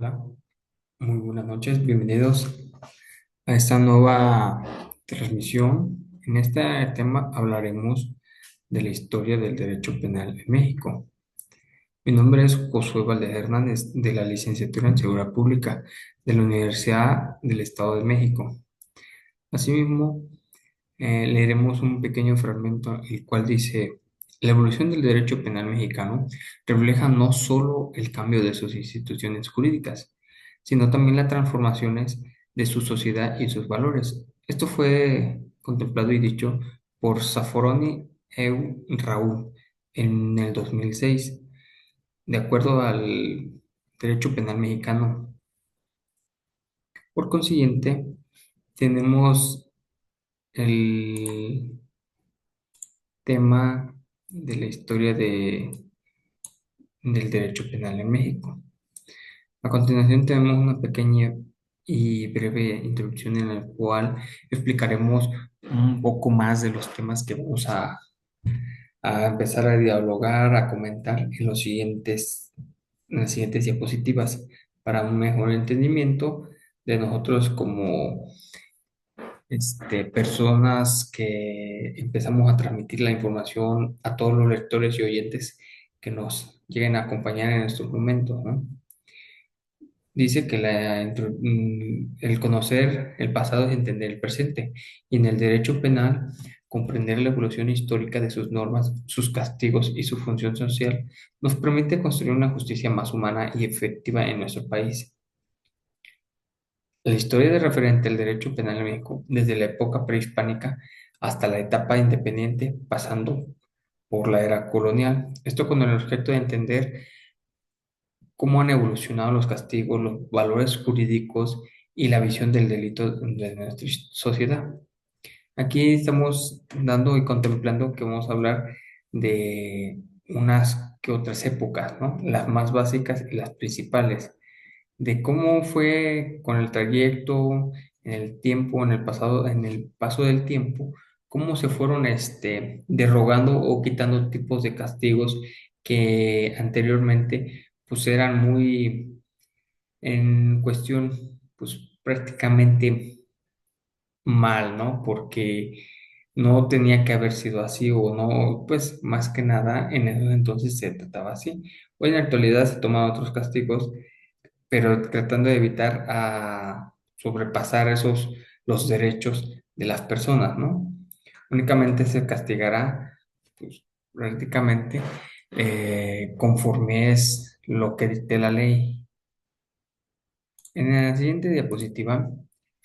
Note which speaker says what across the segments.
Speaker 1: Hola, muy buenas noches, bienvenidos a esta nueva transmisión. En este tema hablaremos de la historia del derecho penal en México. Mi nombre es Josué Valdez Hernández, de la licenciatura en Seguridad Pública de la Universidad del Estado de México. Asimismo, leeremos un pequeño fragmento el cual dice: la evolución del derecho penal mexicano refleja no solo el cambio de sus instituciones jurídicas, sino también las transformaciones de su sociedad y sus valores. Esto fue contemplado y dicho por Zaffaroni Eu Raúl en el 2006, de acuerdo al derecho penal mexicano. Por consiguiente, tenemos el tema de la historia del derecho penal en México. A continuación tenemos una pequeña y breve introducción en la cual explicaremos un poco más de los temas que a empezar a dialogar, a comentar en las siguientes diapositivas para un mejor entendimiento de nosotros como personas que empezamos a transmitir la información a todos los lectores y oyentes que nos lleguen a acompañar en estos momentos, ¿no? Dice que el conocer el pasado es entender el presente, y en el derecho penal, comprender la evolución histórica de sus normas, sus castigos y su función social nos permite construir una justicia más humana y efectiva en nuestro país. La historia de referente al derecho penal en México, desde la época prehispánica hasta la etapa independiente, pasando por la era colonial. Esto con el objeto de entender cómo han evolucionado los castigos, los valores jurídicos y la visión del delito de nuestra sociedad. Aquí estamos dando y contemplando que vamos a hablar de unas que otras épocas, ¿no? Las más básicas y las principales, de cómo fue con el trayecto, en el tiempo, en el pasado, en el paso del tiempo, cómo se fueron derogando o quitando tipos de castigos que anteriormente pues eran muy en cuestión pues prácticamente mal, ¿no? Porque no tenía que haber sido así o no, pues más que nada en ese entonces se trataba así. Hoy en la actualidad se toman otros castigos, pero tratando de evitar sobrepasar los derechos de las personas, ¿no? Únicamente se castigará, pues, prácticamente conforme es lo que dicte la ley. En la siguiente diapositiva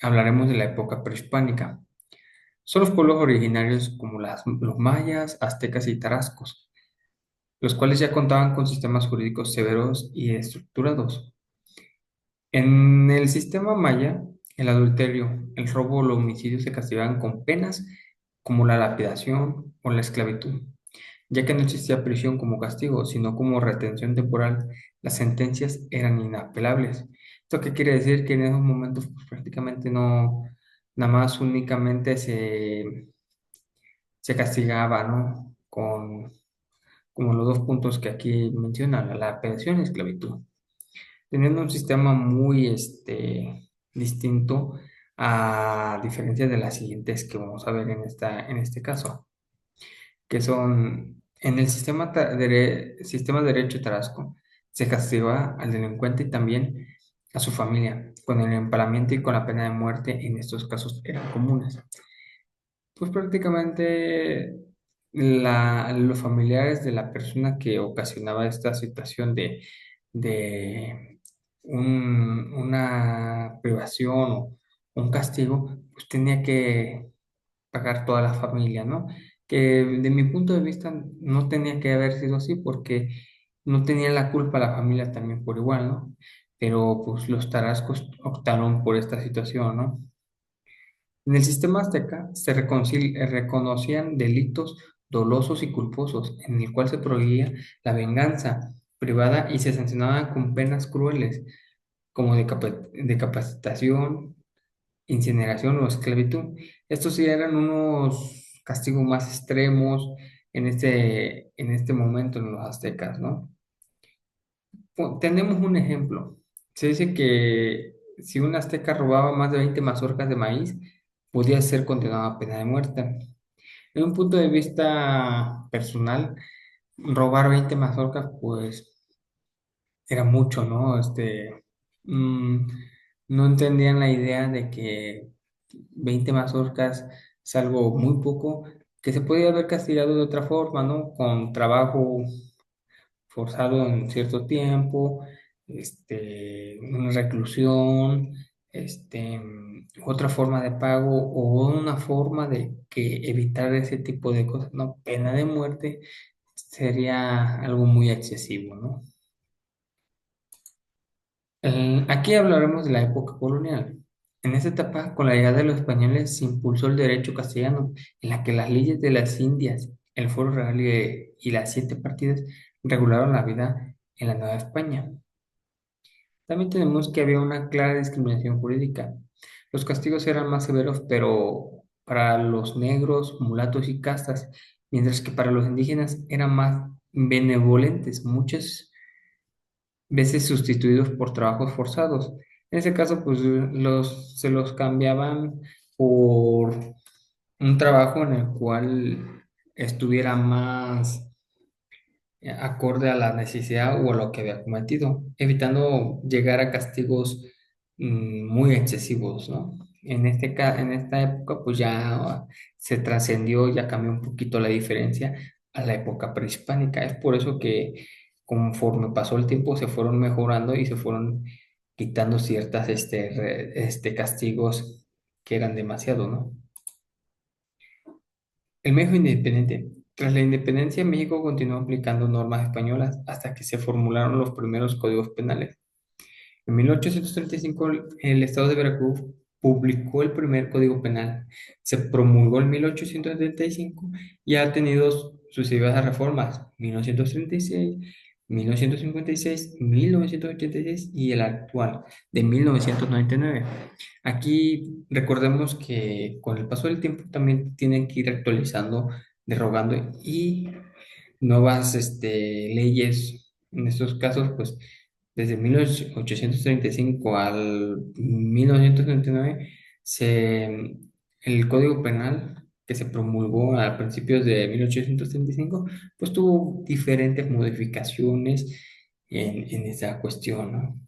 Speaker 1: hablaremos de la época prehispánica. Son los pueblos originarios como los mayas, aztecas y tarascos, los cuales ya contaban con sistemas jurídicos severos y estructurados. En el sistema maya, el adulterio, el robo o el homicidio se castigaban con penas como la lapidación o la esclavitud, ya que no existía prisión como castigo, sino como retención temporal. Las sentencias eran inapelables. ¿Esto qué quiere decir? Que en esos momentos pues, prácticamente no, nada más únicamente se castigaba, ¿no? Con como los dos puntos que aquí mencionan, la lapidación y esclavitud, teniendo un sistema muy distinto a diferencia de las siguientes que vamos a ver en este caso, que son en el sistema de derecho tarasco, se castiga al delincuente y también a su familia, con el empalamiento y con la pena de muerte en estos casos eran comunes. Pues prácticamente los familiares de la persona que ocasionaba esta situación de una privación o un castigo, pues tenía que pagar toda la familia, ¿no? Que de mi punto de vista no tenía que haber sido así porque no tenía la culpa la familia también por igual, ¿no? Pero pues los tarascos optaron por esta situación, ¿no? En el sistema azteca se reconocían delitos dolosos y culposos, en el cual se prohibía la venganza privada y se sancionaban con penas crueles, como decapacitación, incineración o esclavitud. Estos sí eran unos castigos más extremos en este momento en los aztecas, ¿no? Tenemos un ejemplo. Se dice que si un azteca robaba más de 20 mazorcas de maíz, podía ser condenado a pena de muerte. En un punto de vista personal, robar 20 mazorcas, pues era mucho, ¿no? Mm, no entendían la idea de que 20 mazorcas es algo muy poco, que se podía haber castigado de otra forma, ¿no? Con trabajo forzado en cierto tiempo, una reclusión, otra forma de pago o una forma de que evitar ese tipo de cosas, ¿no? Pena de muerte sería algo muy excesivo, ¿no? Aquí hablaremos de la época colonial. En esta etapa, con la llegada de los españoles, se impulsó el derecho castellano, en la que las leyes de las Indias, el Foro Real y las siete partidas regularon la vida en la Nueva España. También tenemos que había una clara discriminación jurídica. Los castigos eran más severos, pero para los negros, mulatos y castas, mientras que para los indígenas eran más benevolentes. Muchas veces sustituidos por trabajos forzados. En ese caso, pues se los cambiaban por un trabajo en el cual estuviera más acorde a la necesidad o a lo que había cometido, evitando llegar a castigos muy excesivos, ¿no? En esta época, pues ya se trascendió, ya cambió un poquito la diferencia a la época prehispánica. Es por eso que conforme pasó el tiempo se fueron mejorando y se fueron quitando ciertas castigos que eran demasiado, ¿no? El México independiente. Tras la independencia, México continuó aplicando normas españolas hasta que se formularon los primeros códigos penales. En 1835, el Estado de Veracruz publicó el primer código penal. Se promulgó en 1875 y ha tenido sucesivas reformas: 1936, 1956, 1986 y el actual de 1999. Aquí recordemos que con el paso del tiempo también tienen que ir actualizando, derogando y nuevas leyes. En estos casos, pues desde 1835 al 1999, el Código Penal que se promulgó a principios de 1835, pues tuvo diferentes modificaciones en esa cuestión, ¿no?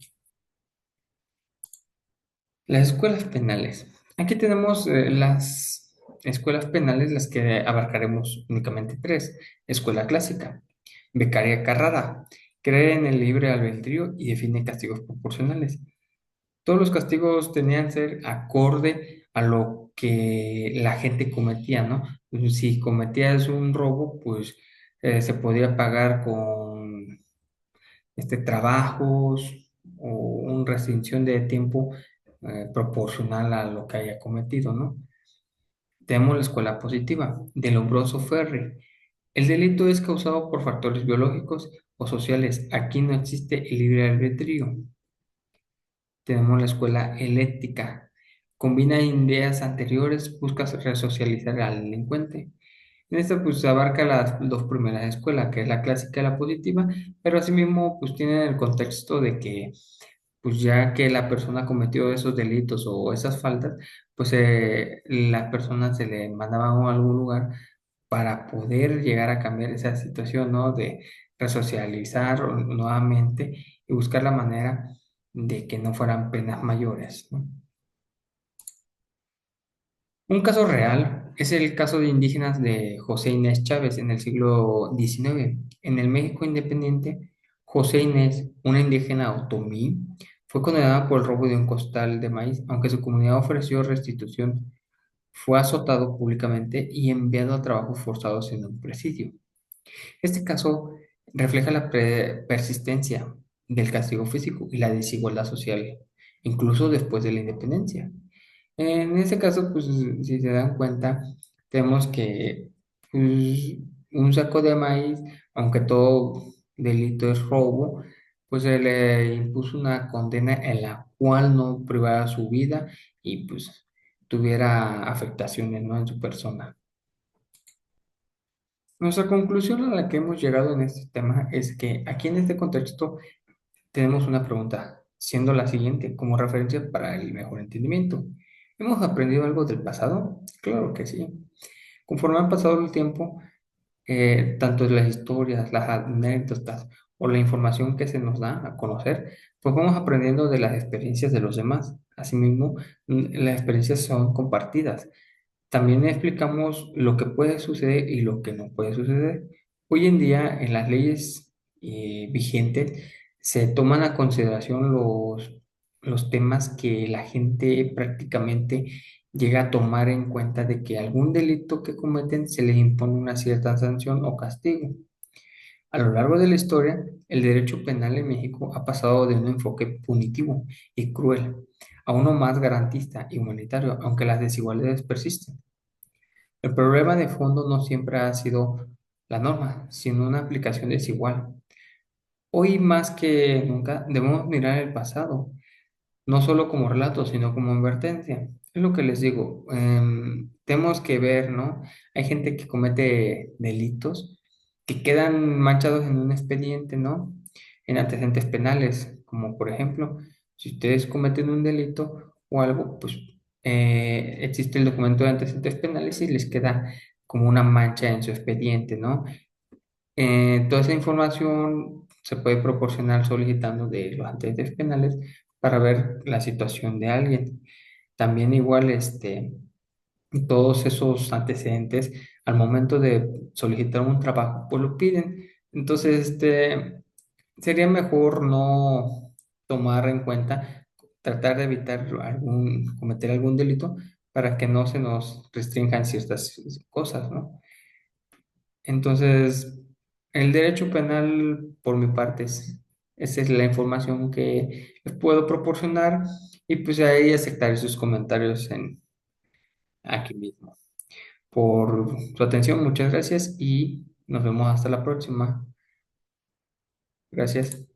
Speaker 1: Las escuelas penales. Aquí tenemos las escuelas penales, las que abarcaremos únicamente tres. Escuela clásica. Becaria Carrara. Cree en el libre albedrío y define castigos proporcionales. Todos los castigos tenían que ser acorde a lo que la gente cometía, ¿no? Si cometías un robo, pues se podía pagar con trabajos o una restricción de tiempo proporcional a lo que haya cometido, ¿no? Tenemos la escuela positiva, de Lombroso Ferri. El delito es causado por factores biológicos o sociales. Aquí no existe el libre albedrío. Tenemos la escuela eléctrica. Combina ideas anteriores, busca resocializar al delincuente. En esta pues abarca las dos primeras escuelas, que es la clásica y la positiva, pero asimismo pues tiene el contexto de que pues ya que la persona cometió esos delitos o esas faltas, pues la persona se le mandaba a algún lugar para poder llegar a cambiar esa situación, ¿no? De resocializar nuevamente y buscar la manera de que no fueran penas mayores, ¿no? Un caso real es el caso de indígenas de José Inés Chávez en el siglo XIX. En el México independiente, José Inés, una indígena otomí, fue condenada por el robo de un costal de maíz, aunque su comunidad ofreció restitución. Fue azotado públicamente y enviado a trabajos forzados en un presidio. Este caso refleja la persistencia del castigo físico y la desigualdad social, incluso después de la independencia. En ese caso, pues si se dan cuenta, tenemos que pues, un saco de maíz, aunque todo delito es robo, pues se le impuso una condena en la cual no privara su vida y pues tuviera afectaciones, ¿no? En su persona. Nuestra conclusión a la que hemos llegado en este tema es que aquí en este contexto tenemos una pregunta. siendo la siguiente como referencia para el mejor entendimiento. ¿Hemos aprendido algo del pasado? Claro que sí. Conforme ha pasado el tiempo, tanto las historias, las anécdotas o la información que se nos da a conocer, pues vamos aprendiendo de las experiencias de los demás. Asimismo, las experiencias son compartidas. También explicamos lo que puede suceder y lo que no puede suceder. Hoy en día, en las leyes vigentes, se toman a consideración los temas que la gente prácticamente llega a tomar en cuenta de que algún delito que cometen se les impone una cierta sanción o castigo. A lo largo de la historia, el derecho penal en México ha pasado de un enfoque punitivo y cruel a uno más garantista y humanitario, aunque las desigualdades persisten. El problema de fondo no siempre ha sido la norma, sino una aplicación desigual. Hoy más que nunca debemos mirar el pasado, no solo como relato, sino como advertencia. Es lo que les digo, tenemos que ver, ¿no? Hay gente que comete delitos que quedan manchados en un expediente, ¿no? En antecedentes penales, como por ejemplo, si ustedes cometen un delito o algo, pues existe el documento de antecedentes penales y les queda como una mancha en su expediente, ¿no? Toda esa información se puede proporcionar solicitando de los antecedentes penales para ver la situación de alguien. También igual, todos esos antecedentes al momento de solicitar un trabajo, pues lo piden. Entonces, sería mejor no tomar en cuenta, tratar de evitar cometer algún delito para que no se nos restrinjan ciertas cosas, ¿no? Entonces, el derecho penal, por mi parte, esa es la información que les puedo proporcionar y pues ahí aceptaré sus comentarios aquí mismo. Por su atención, muchas gracias y nos vemos hasta la próxima. Gracias.